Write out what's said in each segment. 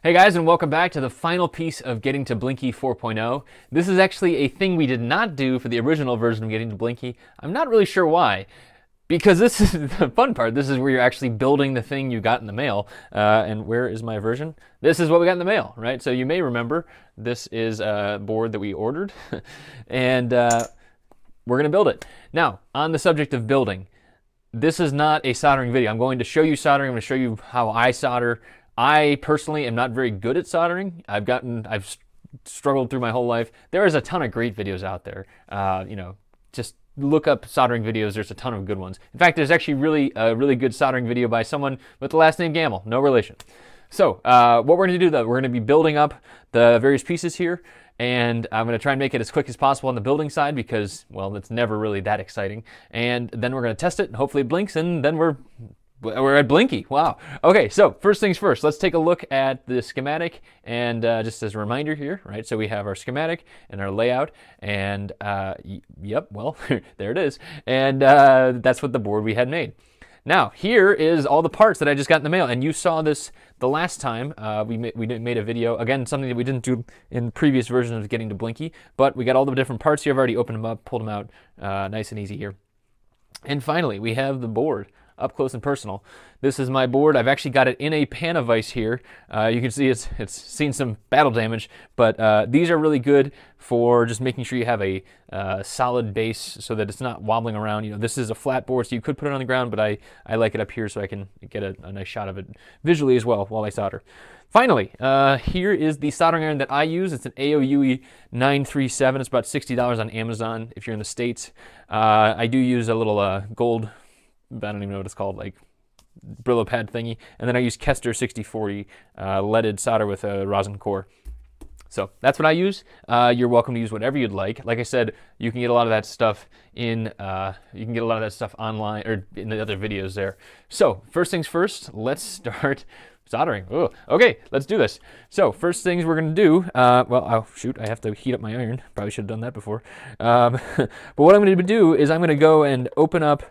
Hey guys, and welcome back to the final piece of Getting to Blinky 4.0. This is actually a thing we did not do for the original version of Getting to Blinky. I'm not really sure why, because this is the fun part. This is where you're actually building the thing you got in the mail. And where is my version? This is what we got in the mail, right? So you may remember this is a board that we ordered, and we're gonna build it. Now, on the subject of building, this is not a soldering video. I'm going to show you soldering. I'm going to show you how I solder. I personally am not very good at soldering. I've struggled through my whole life. There is a ton of great videos out there. Just look up soldering videos. There's a ton of good ones. In fact, there's actually a really good soldering video by someone with the last name Gamble, no relation. So what we're going to do though, we're going to be building up the various pieces here, and I'm going to try and make it as quick as possible on the building side because, well, it's never really that exciting. And then we're going to test it, and hopefully it blinks, and then we're at Blinky. Wow. Okay, so first things first, let's take a look at the schematic, and just as a reminder here, right? So we have our schematic and our layout, and yep, well, there it is. And that's what the board we had made. Now, here is all the parts that I just got in the mail, and you saw this the last time we made a video. Again, something that we didn't do in previous versions of Getting to Blinky, but we got all the different parts here. I've already opened them up, pulled them out, nice and easy here. And finally, we have the board up close and personal. This is my board. I've actually got it in a pan of vise here. You can see it's seen some battle damage, but these are really good for just making sure you have a solid base so that it's not wobbling around. You know, this is a flat board, so you could put it on the ground, but I like it up here so I can get a nice shot of it visually as well while I solder. Finally, here is the soldering iron that I use. It's an AOUE 937. It's about $60 on Amazon if you're in the States. I do use a little gold, I don't even know what it's called, like Brillo pad thingy. And then I use Kester 6040 leaded solder with a rosin core. So that's what I use. You're welcome to use whatever you'd like. Like I said, you can get a lot of that stuff online or in the other videos there. So first things first, let's start soldering. Ugh. Okay, let's do this. So first things we're gonna do, well, oh shoot, I have to heat up my iron. Probably should have done that before. But what I'm gonna do is I'm gonna go and open up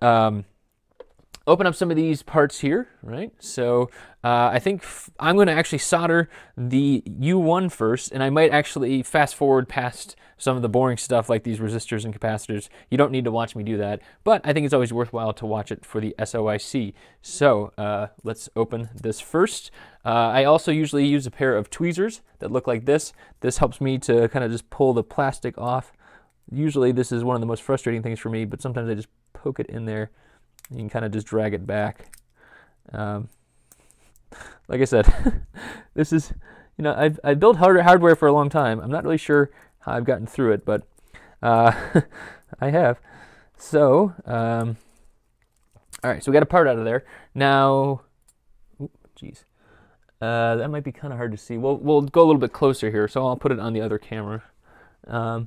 some of these parts here, right? So I think I'm going to actually solder the U1 first, and I might actually fast forward past some of the boring stuff like these resistors and capacitors. You don't need to watch me do that, but I think it's always worthwhile to watch it for the SOIC. So let's open this first. I also usually use a pair of tweezers that look like this. This helps me to kind of just pull the plastic off. Usually this is one of the most frustrating things for me, but sometimes I just poke it in there. You can kind of just drag it back. Like I said, this is, you know, I've built hardware for a long time. I'm not really sure how I've gotten through it, but I have. So, all right, so we got a part out of there. Now, geez, that might be kind of hard to see. We'll go a little bit closer here, so I'll put it on the other camera. All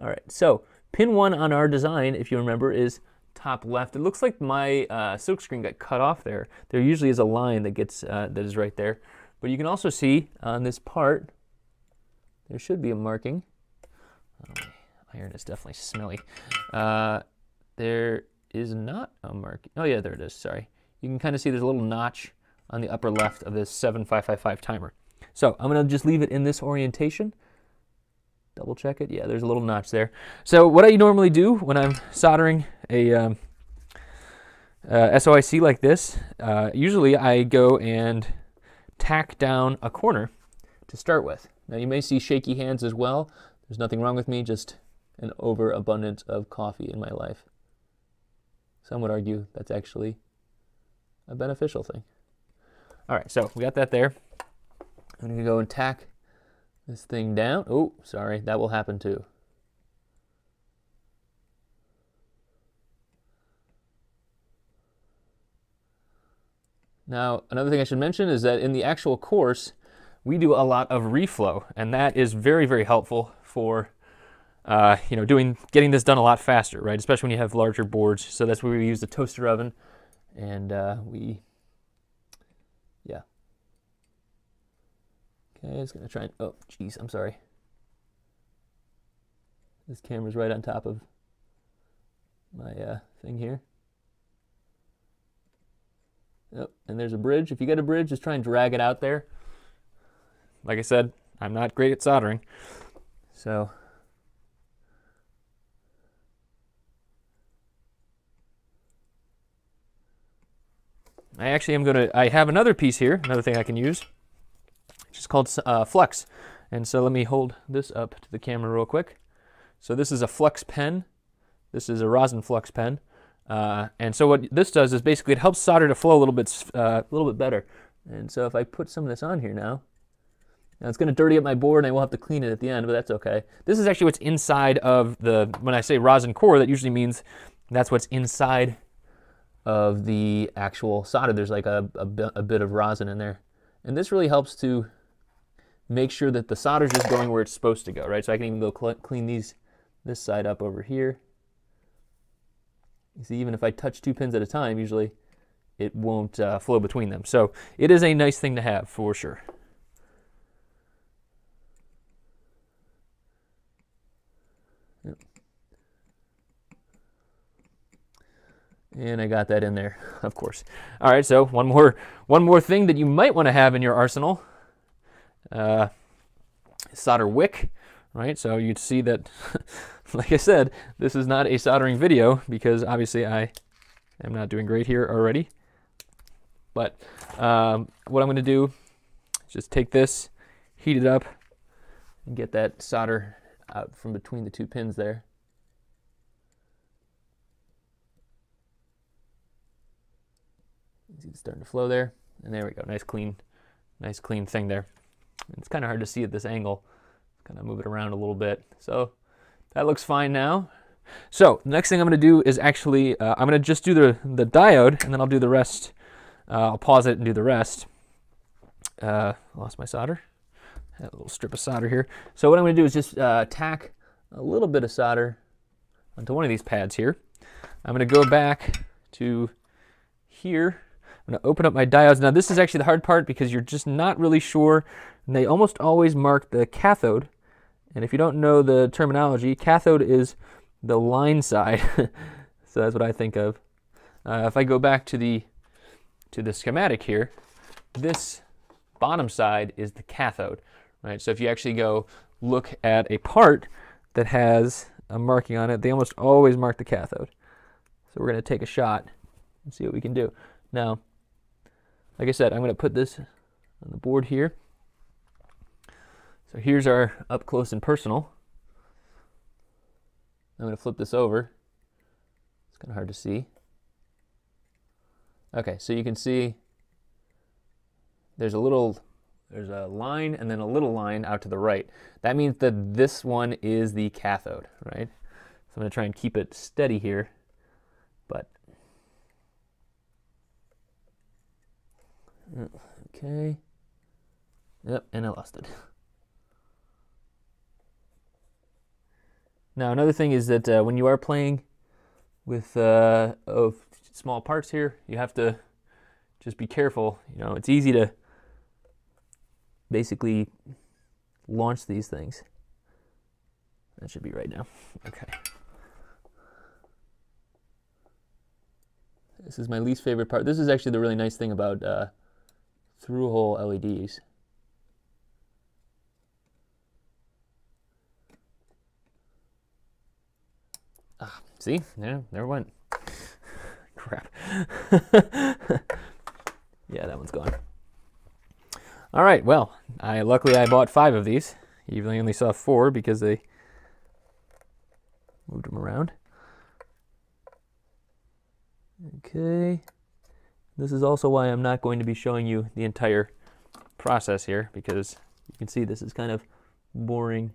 right, so pin 1 on our design, if you remember, is top left. It looks like my silk screen got cut off there. There usually is a line that gets that is right there, but you can also see on this part there should be a marking. Oh, iron is definitely smelly. There is not a marking. Oh yeah, there it is. Sorry. You can kind of see there's a little notch on the upper left of this 7555 timer. So I'm going to just leave it in this orientation. Double check it. Yeah, there's a little notch there. So what I normally do when I'm soldering a SOIC like this, usually I go and tack down a corner to start with. Now you may see shaky hands as well. There's nothing wrong with me, just an overabundance of coffee in my life. Some would argue that's actually a beneficial thing. All right, so we got that there. I'm going to go and tack this thing down. Oh, sorry, that will happen too. Now, another thing I should mention is that in the actual course, we do a lot of reflow, and that is very, very helpful for getting this done a lot faster, right? Especially when you have larger boards. So that's where we use the toaster oven, and yeah. Okay, it's gonna try and, oh, geez, I'm sorry. This camera's right on top of my thing here. Oh, and there's a bridge. If you get a bridge, just try and drag it out there. like I said, I'm not great at soldering. So I actually am I have another piece here, another thing I can use, which is called flux. And so let me hold this up to the camera real quick. So this is a flux pen. This is a rosin flux pen. And so what this does is basically it helps solder to flow a little bit better. And so if I put some of this on here now it's going to dirty up my board and I will have to clean it at the end, but that's okay. This is actually what's inside of when I say rosin core, that usually means that's what's inside of the actual solder. There's like a bit of rosin in there. And this really helps to make sure that the solder's just going where it's supposed to go, right? So I can even go clean this side up over here. You see, even if I touch 2 pins at a time, usually it won't flow between them. So it is a nice thing to have for sure. Yep. And I got that in there, of course. All right, so one more thing that you might want to have in your arsenal. Solder wick, right? So you'd see that, like I said, this is not a soldering video because obviously I am not doing great here already. But what I'm going to do is just take this, heat it up, and get that solder out from between the 2 pins there. You see it's starting to flow there, and there we go. Nice clean thing there. It's kind of hard to see at this angle. Kind of move it around a little bit. So that looks fine now. So the next thing I'm going to do is actually, I'm going to just do the diode, and then I'll do the rest. I'll pause it and do the rest. Lost my solder. Had a little strip of solder here. So what I'm going to do is just tack a little bit of solder onto one of these pads here. I'm going to go back to here. I'm going to open up my diodes. Now this is actually the hard part because you're just not really sure. And they almost always mark the cathode. And if you don't know the terminology, cathode is the line side. So that's what I think of. If I go back to the schematic here, this bottom side is the cathode, right? So if you actually go look at a part that has a marking on it, they almost always mark the cathode. So we're going to take a shot and see what we can do. Now, like I said, I'm going to put this on the board here. So here's our up close and personal. I'm going to flip this over. It's kind of hard to see. Okay, so you can see there's a line and then a little line out to the right. That means that this one is the cathode, right? So I'm going to try and keep it steady here, but okay. Yep, and I lost it. Now another thing is that when you are playing with small parts here, you have to just be careful. You know, it's easy to basically launch these things. That should be right now. Okay. This is my least favorite part. This is actually the really nice thing about through-hole LEDs. Ah, see? There went. Crap. Yeah, that one's gone. All right, well, luckily I bought 5 of these. Even though I only saw 4 because they moved them around. Okay. This is also why I'm not going to be showing you the entire process here, because you can see this is kind of boring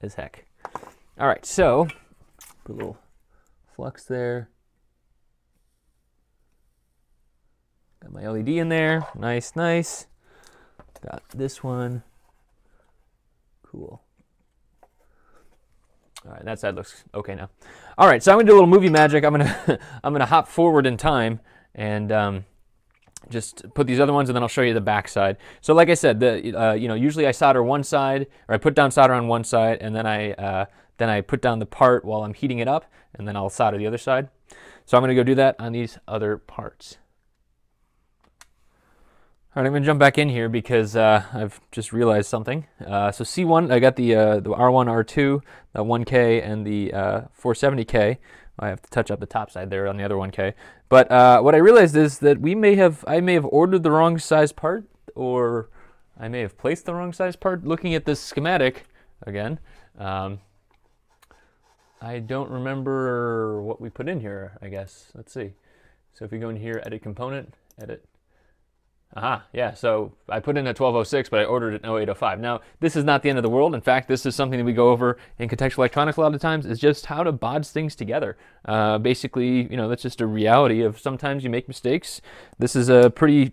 as heck. All right, so put a little flux there. Got my LED in there. Nice, nice. Got this one. Cool. All right, that side looks okay now. All right, so I'm gonna do a little movie magic. I'm gonna hop forward in time and just put these other ones, and then I'll show you the back side. So like I said, usually I solder one side, or I put down solder on one side, and then I put down the part while I'm heating it up, and then I'll solder the other side. So I'm gonna go do that on these other parts. All right, I'm gonna jump back in here because I've just realized something. So C1, I got the R1, R2, the 1K, and the 470K. I have to touch up the top side there on the other 1K. But what I realized is that I may have ordered the wrong size part, or I may have placed the wrong size part. Looking at this schematic again, I don't remember what we put in here, I guess. Let's see. So if we go in here, edit component, edit. Aha, yeah, so I put in a 1206, but I ordered it in 0805. Now, this is not the end of the world. In fact, this is something that we go over in contextual electronics a lot of times, is just how to bodge things together. Basically, you know, that's just a reality of sometimes you make mistakes. This is a pretty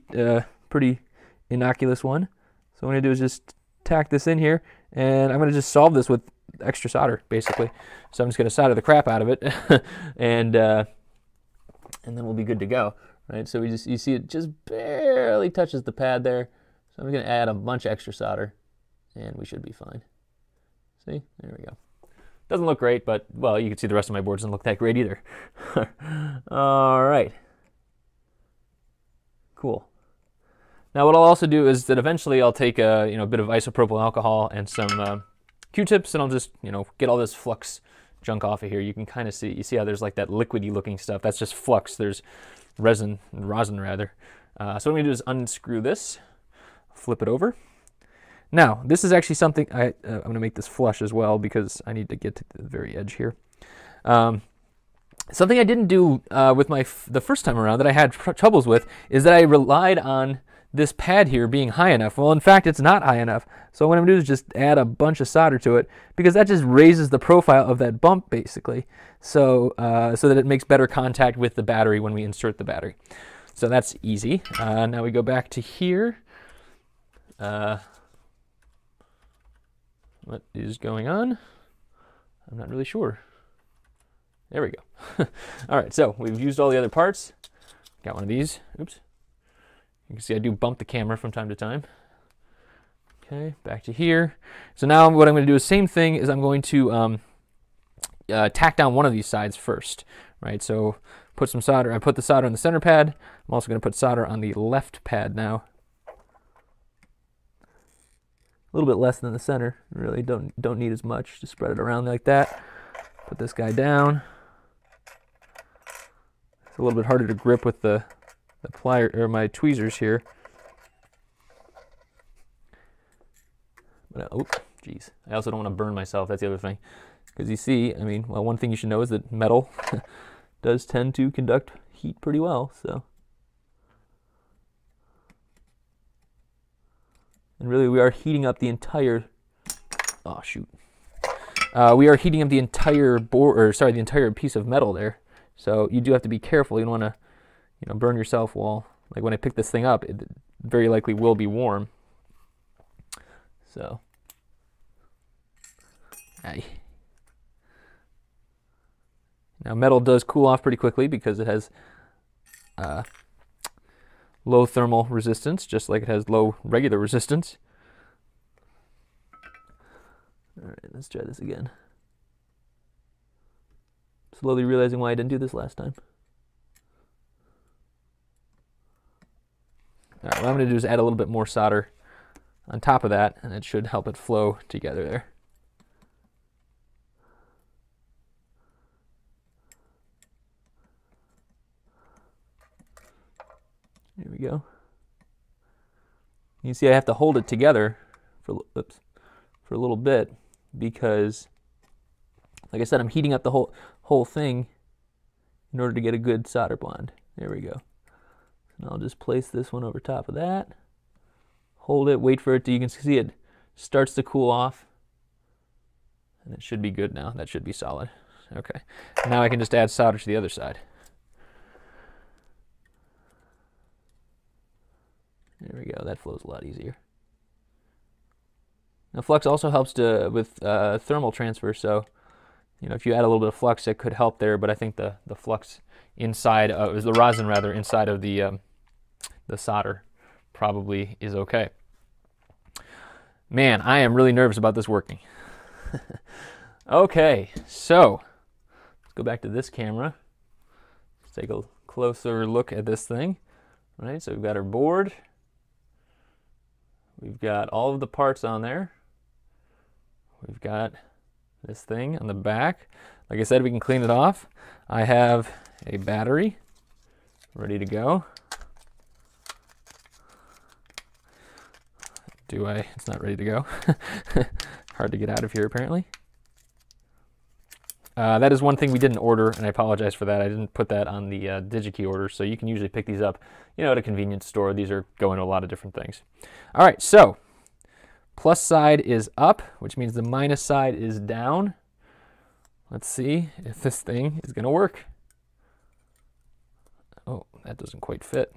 innocuous one. So what I'm gonna do is just tack this in here, and I'm gonna just solve this with extra solder, basically. So I'm just gonna solder the crap out of it, and then we'll be good to go. Right, so you see it just barely touches the pad there. So I'm going to add a bunch of extra solder, and we should be fine. See, there we go. Doesn't look great, but well, you can see the rest of my board doesn't look that great either. All right, cool. Now what I'll also do is that eventually I'll take a bit of isopropyl alcohol and some Q-tips, and I'll just get all this flux junk off of here. You can kind of see how there's like that liquidy looking stuff. That's just flux. There's rosin rather. So what I'm going to do is unscrew this, flip it over. Now, this is actually something, I'm going to make this flush as well because I need to get to the very edge here. Something I didn't do with the first time around that I had troubles with is that I relied on this pad here being high enough. Well, in fact, it's not high enough. So what I'm going to do is just add a bunch of solder to it because that just raises the profile of that bump, basically. So, so that it makes better contact with the battery when we insert the battery. So that's easy. Now we go back to here. What is going on? I'm not really sure. There we go. All right, so we've used all the other parts. Got one of these. Oops. You can see I do bump the camera from time to time. Okay, back to here. So now what I'm going to do is same thing is I'm going to tack down one of these sides first, right? So put some solder. I put the solder on the center pad. I'm also going to put solder on the left pad now. A little bit less than the center. Really don't need as much. Just spread it around like that. Put this guy down. It's a little bit harder to grip with the plier or my tweezers here. But oh, geez. I also don't want to burn myself. That's the other thing. Because you see, I mean, well, one thing you should know is that metal does tend to conduct heat pretty well. So, and really, we are heating up the entire. Oh shoot. We are heating up the entire board, or sorry, the entire piece of metal there. So you do have to be careful. You don't want to, burn yourself while, like when I pick this thing up, it very likely will be warm. So, aye. Now metal does cool off pretty quickly because it has low thermal resistance, just like it has low regular resistance. All right, let's try this again. Slowly realizing why I didn't do this last time. All right, what I'm going to do is add a little bit more solder on top of that, and it should help it flow together there. Here we go. You see I have to hold it together for a little bit because, like I said, I'm heating up the whole thing in order to get a good solder bond. There we go. And I'll just place this one over top of that. Hold it, wait for it to, you can see it starts to cool off. And it should be good now. That should be solid. Okay. Now I can just add solder to the other side. There we go. That flows a lot easier. Now flux also helps with thermal transfer, so if you add a little bit of flux, it could help there. But I think the flux inside of the rosin rather inside of the solder probably is okay. Man, I am really nervous about this working. Okay, so let's go back to this camera. Let's take a closer look at this thing. All right, so we've got our board. We've got all of the parts on there. We've got this thing on the back. Like I said, we can clean it off. I have a battery ready to go. Do I? It's not ready to go. Hard to get out of here, apparently. That is one thing we didn't order, and I apologize for that. I didn't put that on the DigiKey order, so you can usually pick these up, you know, at a convenience store. These are going to a lot of different things. All right, so plus side is up, which means the minus side is down. Let's see if this thing is going to work. Oh, that doesn't quite fit.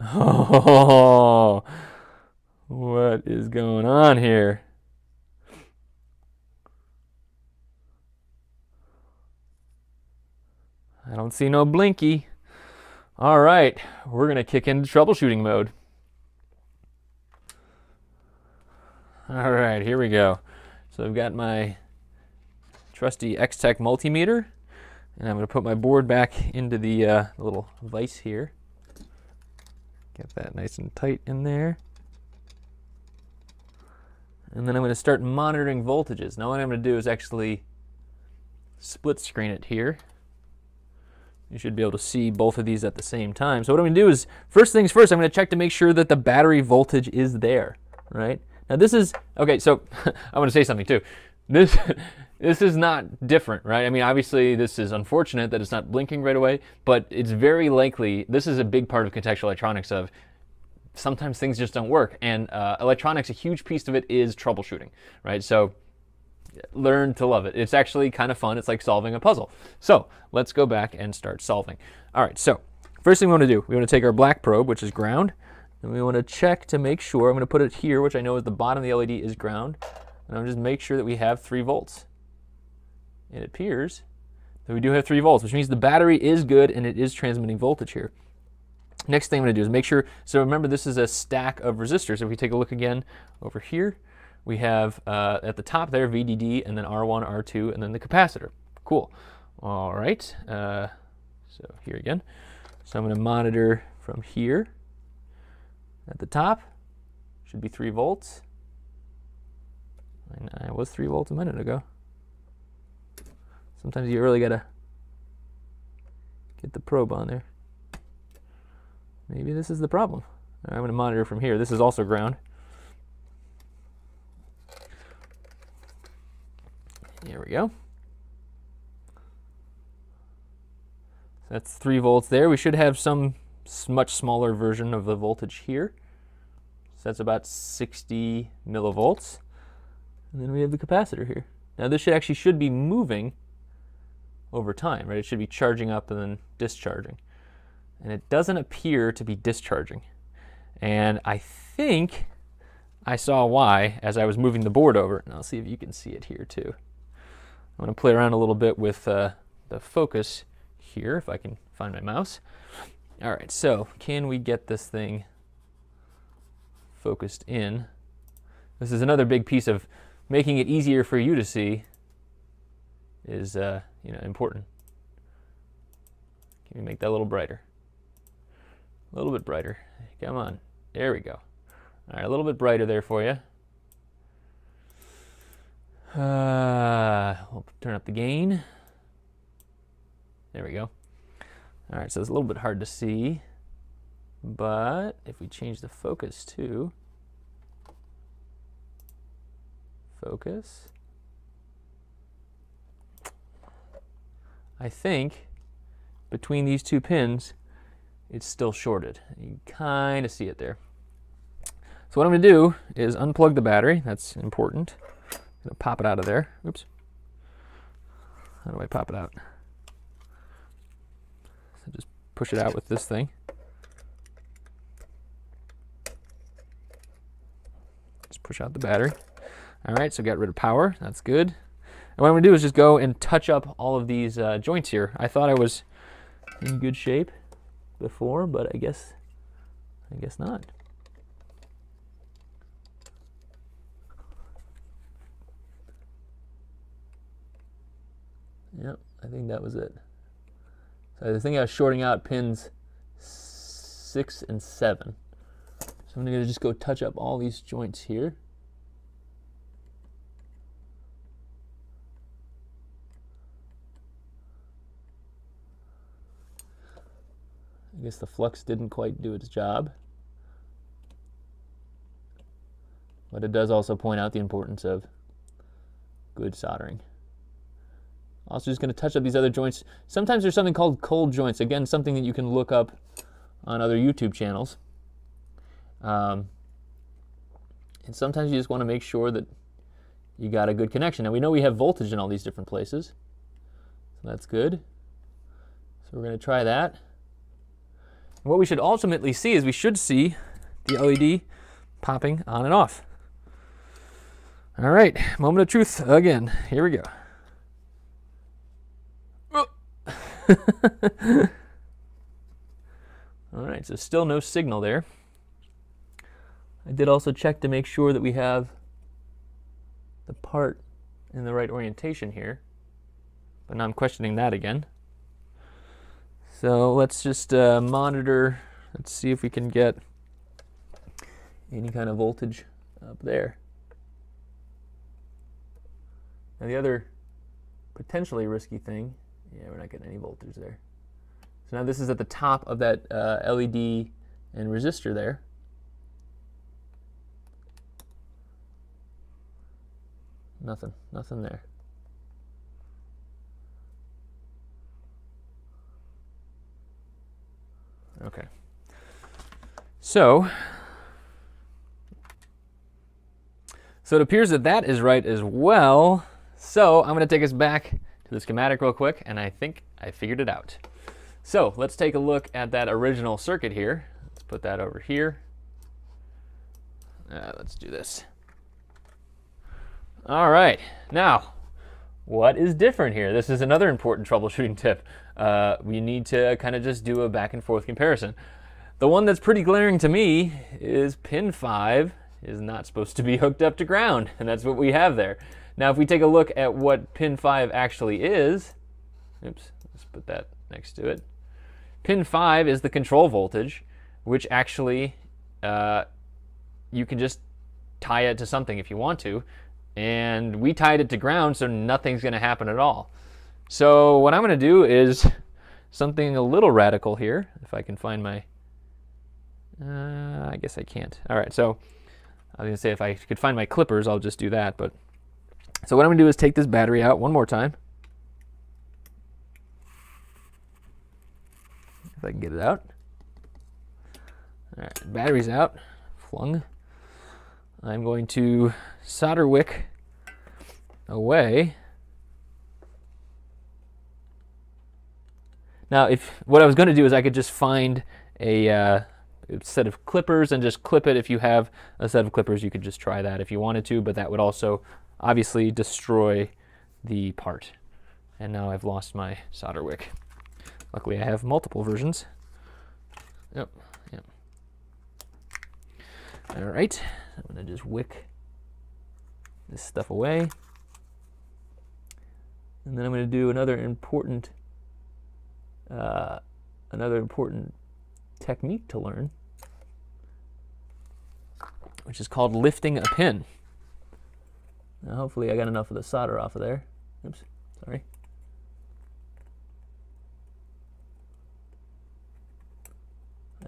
Oh, what is going on here? I don't see no blinky. All right, we're going to kick into troubleshooting mode. All right, here we go. So I've got my trusty X-Tech multimeter, and I'm going to put my board back into the little vise here. Get that nice and tight in there. And then I'm going to start monitoring voltages. Now what I'm going to do is actually split screen it here. You should be able to see both of these at the same time. So what I'm going to do is, first things first, I'm going to check to make sure that the battery voltage is there, right? Now this is, okay, so I want to say something too. This is not different, right? I mean, obviously this is unfortunate that it's not blinking right away, but it's very likely, this is a big part of contextual electronics of sometimes things just don't work. And electronics, a huge piece of it is troubleshooting, right? So learn to love it. It's actually kind of fun. It's like solving a puzzle. So let's go back and start solving. All right, so first thing we want to do, we want to take our black probe, which is ground, and we want to check to make sure, I'm going to put it here, which I know is the bottom of the LED is ground, and I'm just make sure that we have 3 volts. It appears that we do have 3 volts, which means the battery is good and it is transmitting voltage here. Next thing I'm going to do is make sure, so remember this is a stack of resistors. If we take a look again over here, we have at the top there VDD, and then R1, R2, and then the capacitor. Cool. All right, so here again. So I'm going to monitor from here. At the top, should be 3 volts. And I was 3 volts a minute ago. Sometimes you really gotta get the probe on there. Maybe this is the problem. I'm going to monitor from here. This is also ground. There we go. That's 3 volts there. We should have some much smaller version of the voltage here. So that's about 60 millivolts. And then we have the capacitor here. Now this should be moving over time, right? It should be charging up and then discharging. And it doesn't appear to be discharging. And I think I saw why as I was moving the board over. And I'll see if you can see it here too. I'm going to play around a little bit with the focus here, if I can find my mouse. All right, so can we get this thing focused in? This is another big piece of making it easier for you to see is important. Can we make that a little brighter? A little bit brighter. Come on. There we go. All right, a little bit brighter there for you. We'll turn up the gain. There we go. All right, so it's a little bit hard to see, but if we change the focus to focus, I think between these 2 pins, it's still shorted. You can kind of see it there. So what I'm going to do is unplug the battery. That's important. I'm going to pop it out of there. Oops. How do I pop it out? So just push it out with this thing. Just push out the battery. All right, so got rid of power. That's good. And what I'm going to do is just go and touch up all of these joints here. I thought I was in good shape before, but I guess not. Yep, I think that was it. So I think I was shorting out pins 6 and 7. So I'm going to just go touch up all these joints here. I guess the flux didn't quite do its job. But it does also point out the importance of good soldering. Also just going to touch up these other joints. Sometimes there's something called cold joints. Again, something that you can look up on other YouTube channels. And sometimes you just want to make sure that you got a good connection. Now we know we have voltage in all these different places. So that's good. So we're going to try that. And what we should ultimately see is we should see the LED popping on and off. All right, moment of truth again. Here we go. All right, so still no signal there. I did also check to make sure that we have the part in the right orientation here, but now I'm questioning that again. So let's just monitor. Let's see if we can get any kind of voltage up there. Now the other potentially risky thing, yeah, we're not getting any voltage there. So now this is at the top of that LED and resistor there. Nothing there. Okay. So it appears that that is right as well. So I'm going to take us back to the schematic real quick, and I think I figured it out. So let's take a look at that original circuit here. Let's put that over here. Let's do this. All right. Now, what is different here? This is another important troubleshooting tip. We need to kind of just do a back and forth comparison. The one that's pretty glaring to me is pin 5 is not supposed to be hooked up to ground, and that's what we have there. Now if we take a look at what pin 5 actually is, oops, let's put that next to it. Pin 5 is the control voltage, which actually you can just tie it to something if you want to, and we tied it to ground, so nothing's going to happen at all. So what I'm going to do is something a little radical here, if I can find my, I guess I can't. All right, so I was going to say if I could find my clippers, I'll just do that. But so what I'm going to do is take this battery out one more time. If I can get it out. All right, battery's out, flung. I'm going to solder wick away. Now, if what I was going to do is I could just find a set of clippers and just clip it. If you have a set of clippers, you could just try that if you wanted to, but that would also obviously destroy the part. And now I've lost my solder wick. Luckily, I have multiple versions. Yep. All right, I'm going to just wick this stuff away. And then I'm going to do another important technique to learn, which is called lifting a pin. Now hopefully I got enough of the solder off of there. Oops, sorry.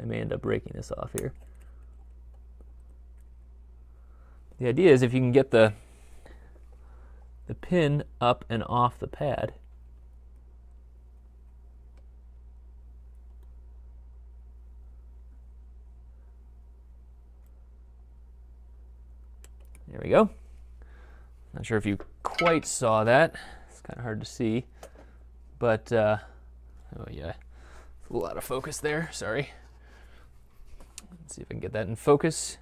I may end up breaking this off here. The idea is if you can get the pin up and off the pad, there we go. Not sure if you quite saw that. It's kind of hard to see, but oh yeah, a little out of focus there. Sorry. Let's see if I can get that in focus.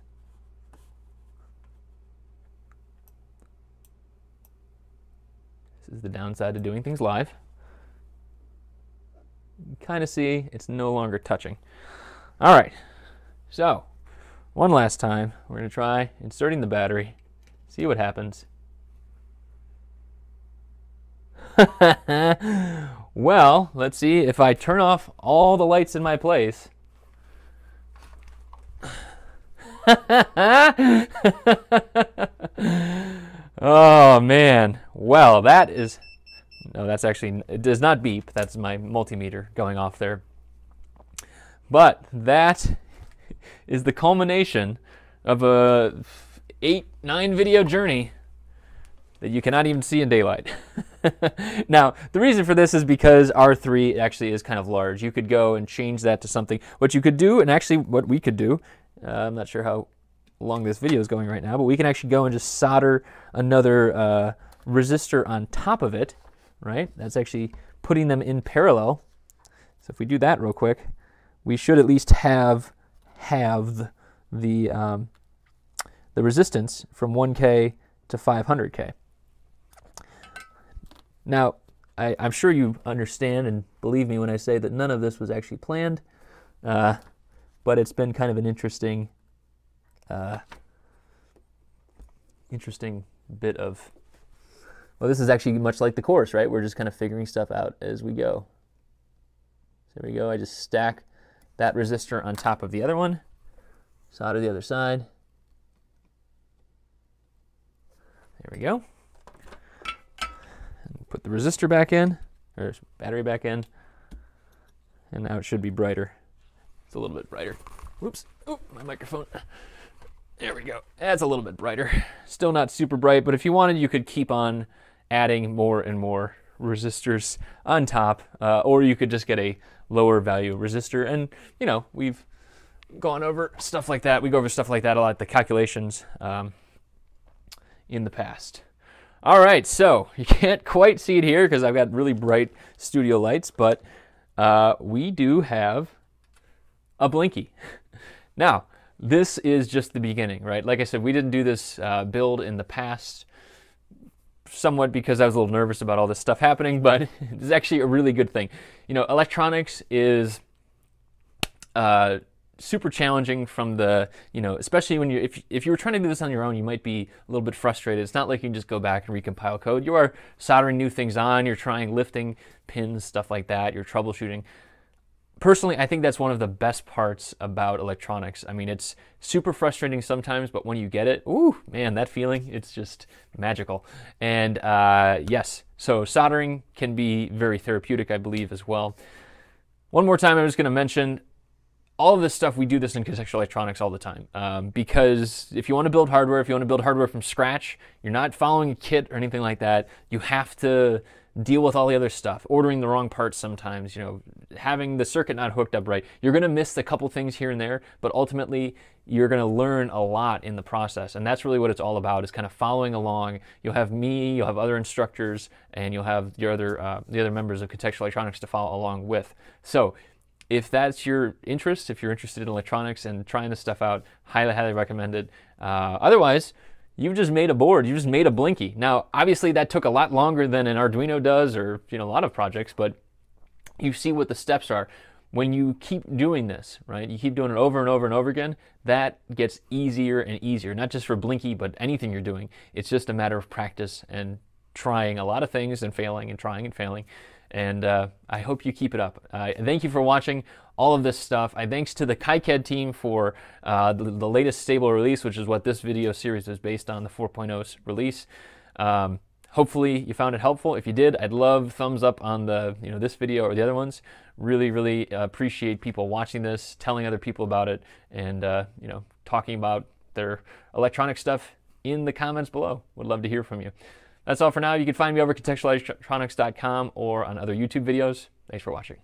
This is the downside of doing things live. You can kind of see it's no longer touching. All right, so one last time, we're going to try inserting the battery, see what happens. Well, let's see if I turn off all the lights in my place. Oh man. Well, that is, no, that's actually, it does not beep. That's my multimeter going off there. But that is the culmination of a 8-9 video journey that you cannot even see in daylight. Now, the reason for this is because R3 actually is kind of large. You could go and change that to something. What you could do, and actually what we could do, I'm not sure how long this video is going right now, but we can actually go and just solder another resistor on top of it, right? That's actually putting them in parallel. So if we do that real quick, we should at least have the resistance from 1K to 500K. Now, I'm sure you understand and believe me when I say that none of this was actually planned, but it's been kind of an interesting bit of, well, this is actually much like the course, right? We're just kind of figuring stuff out as we go. So there we go. I just stack that resistor on top of the other one, solder the other side. There we go. And put the resistor back in, or battery back in, and now it should be brighter. It's a little bit brighter. Whoops, oh, my microphone. There we go. That's a little bit brighter. Still not super bright, but if you wanted, you could keep on adding more and more resistors on top, or you could just get a lower value resistor. And, you know, we've gone over stuff like that. We go over stuff like that a lot, the calculations in the past. All right, so you can't quite see it here because I've got really bright studio lights, but we do have a Blinky. Now, this is just the beginning, right? Like I said, we didn't do this build in the past, somewhat because I was a little nervous about all this stuff happening, but it's actually a really good thing. You know, electronics is super challenging from the, you know, especially when you, if you were trying to do this on your own, you might be a little bit frustrated. It's not like you can just go back and recompile code. You are soldering new things on, you're trying lifting pins, stuff like that, you're troubleshooting. Personally, I think that's one of the best parts about electronics. I mean, it's super frustrating sometimes, but when you get it, ooh, man, that feeling, it's just magical. And yes, so soldering can be very therapeutic, I believe, as well. One more time, I'm just going to mention all of this stuff. We do this in contextual electronics all the time because if you want to build hardware, if you want to build hardware from scratch, you're not following a kit or anything like that. You have to deal with all the other stuff, ordering the wrong parts sometimes, you know, having the circuit not hooked up right. You're going to miss a couple things here and there, but ultimately you're going to learn a lot in the process. And that's really what it's all about, is kind of following along. You'll have me, you'll have other instructors, and you'll have your other, the other members of contextual electronics to follow along with. So if that's your interest, if you're interested in electronics and trying this stuff out, highly, highly recommend it. Otherwise, you've just made a board, you just made a Blinky. Now, obviously that took a lot longer than an Arduino does, or, you know, a lot of projects, but you see what the steps are. When you keep doing this, right, you keep doing it over and over and over again, that gets easier and easier, not just for Blinky, but anything you're doing. It's just a matter of practice and trying a lot of things and failing and trying and failing. And I hope you keep it up. Thank you for watching all of this stuff. Thanks to the KiCad team for the latest stable release, which is what this video series is based on, the 4.0 release. Hopefully you found it helpful. If you did, I'd love thumbs up on the, you know, this video or the other ones. Really, really appreciate people watching this, telling other people about it, and you know, talking about their electronic stuff in the comments below. Would love to hear from you. That's all for now. You can find me over at contextualelectronics.com or on other YouTube videos. Thanks for watching.